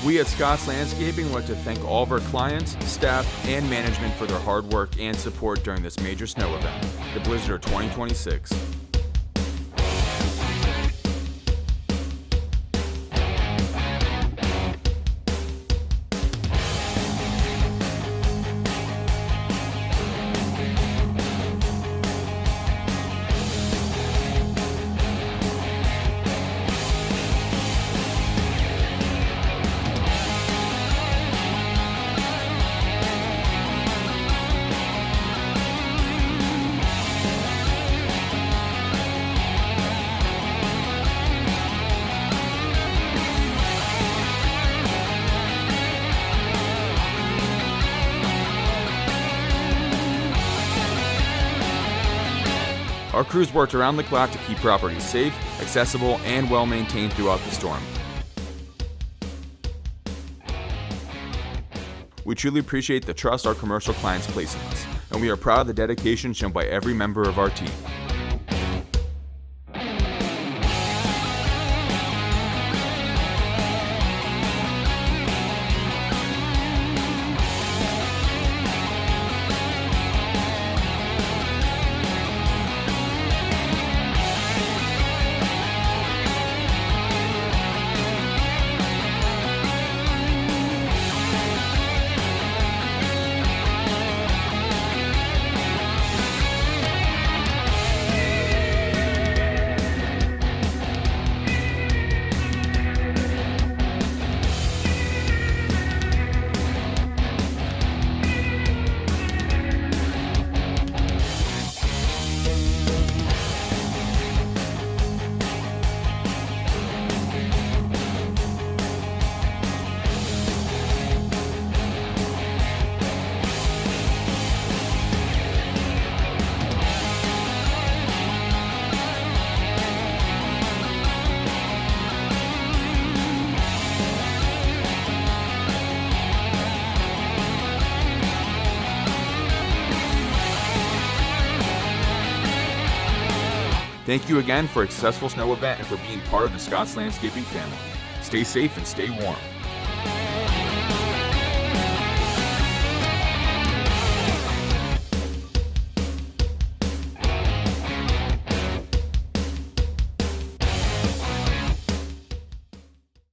We at Scott's Landscaping would like to thank all of our clients, staff, and management for their hard work and support during this major snow event, the Blizzard of 2026. Our crews worked around the clock to keep properties safe, accessible, and well maintained throughout the storm. We truly appreciate the trust our commercial clients place in us, and we are proud of the dedication shown by every member of our team. Thank you again for a successful snow event and for being part of the Scott's Landscaping family. Stay safe and stay warm.